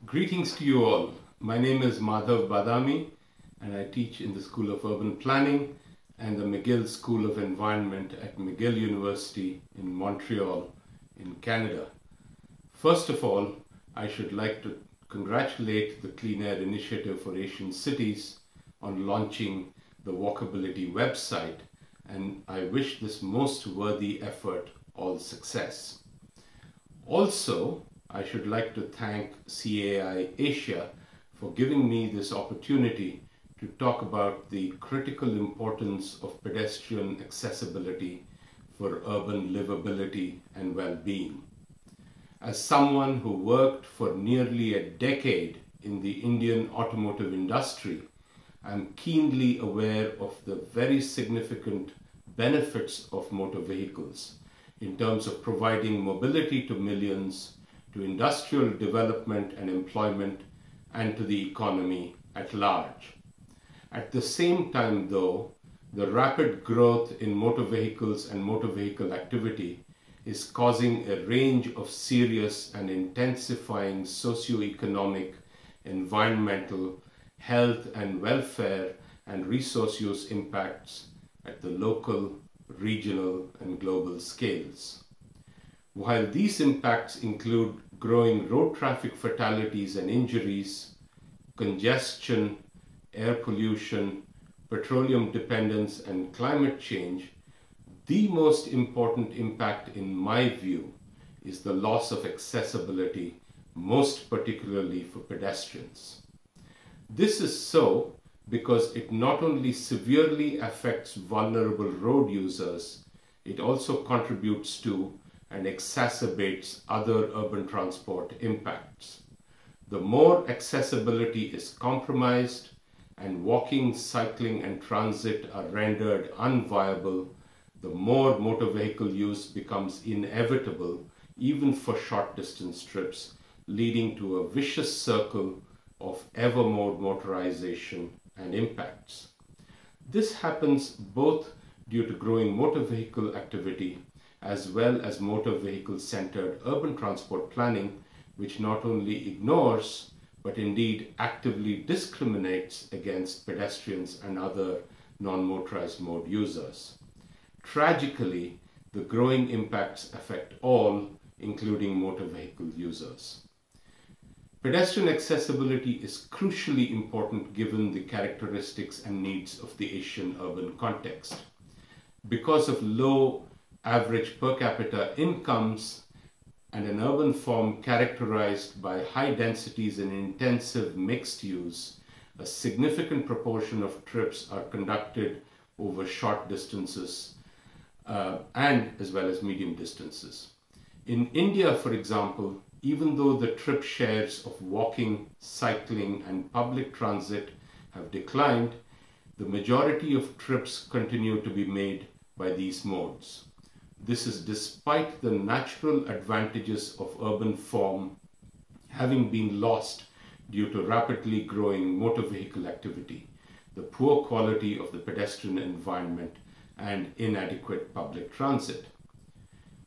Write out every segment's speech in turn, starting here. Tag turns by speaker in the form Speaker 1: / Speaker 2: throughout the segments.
Speaker 1: Greetings to you all. My name is Madhav Badami and I teach in the School of Urban Planning and the Mcgill School of Environment at Mcgill University in Montreal in Canada. First of all, I should like to congratulate the Clean Air Initiative for Asian Cities on launching the Walkability website, and I wish this most worthy effort all success. Also, I should like to thank CAI Asia for giving me this opportunity to talk about the critical importance of pedestrian accessibility for urban livability and well-being. As someone who worked for nearly a decade in the Indian automotive industry, I'm keenly aware of the very significant benefits of motor vehicles in terms of providing mobility to millions, to industrial development and employment, and to the economy at large. At the same time, though, the rapid growth in motor vehicles and motor vehicle activity is causing a range of serious and intensifying socio-economic, environmental, health and welfare and resource use impacts at the local, regional and global scales. While these impacts include growing road traffic fatalities and injuries, congestion, air pollution, petroleum dependence and climate change, the most important impact in my view is the loss of accessibility, most particularly for pedestrians. This is so because it not only severely affects vulnerable road users, it also contributes to and exacerbates other urban transport impacts. The more accessibility is compromised and walking, cycling and transit are rendered unviable, the more motor vehicle use becomes inevitable even for short distance trips, leading to a vicious circle of ever more motorization and impacts. This happens both due to growing motor vehicle activity as well as motor vehicle-centered urban transport planning, which not only ignores but indeed actively discriminates against pedestrians and other non-motorized mode users. Tragically, the growing impacts affect all, including motor vehicle users. Pedestrian accessibility is crucially important given the characteristics and needs of the Asian urban context. Because of low average per capita incomes and an urban form characterized by high densities and intensive mixed use, a significant proportion of trips are conducted over short distances and as well as medium distances. In India, for example, even though the trip shares of walking, cycling and public transit have declined, the majority of trips continue to be made by these modes. This is despite the natural advantages of urban form having been lost due to rapidly growing motor vehicle activity, the poor quality of the pedestrian environment and inadequate public transit.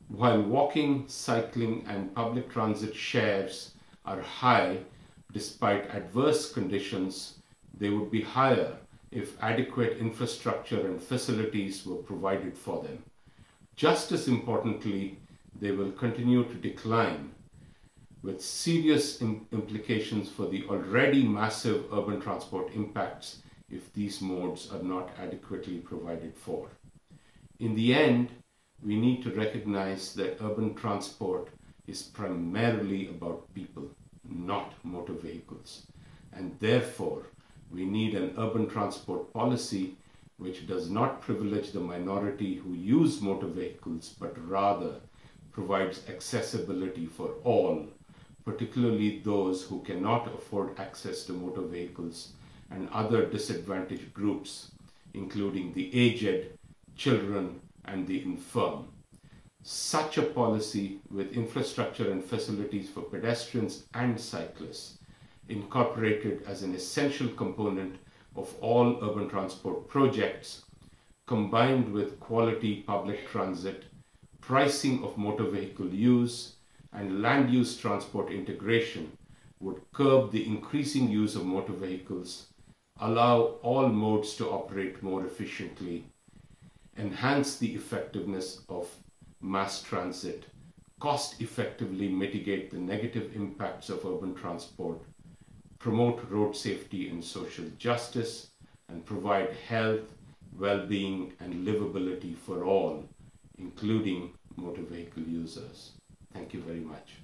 Speaker 1: While walking, cycling and public transit shares are high despite adverse conditions, they would be higher if adequate infrastructure and facilities were provided for them. Just as importantly, they will continue to decline with serious implications for the already massive urban transport impacts if these modes are not adequately provided for. In the end, we need to recognize that urban transport is primarily about people, not motor vehicles, and therefore we need an urban transport policy which does not privilege the minority who use motor vehicles, but rather provides accessibility for all, particularly those who cannot afford access to motor vehicles and other disadvantaged groups, including the aged, children, and the infirm. Such a policy with infrastructure and facilities for pedestrians and cyclists, incorporated as an essential component of all urban transport projects, combined with quality public transit, pricing of motor vehicle use, and land use transport integration would curb the increasing use of motor vehicles, allow all modes to operate more efficiently, enhance the effectiveness of mass transit, cost-effectively mitigate the negative impacts of urban transport, promote road safety and social justice, and provide health, well-being, and livability for all, including motor vehicle users. Thank you very much.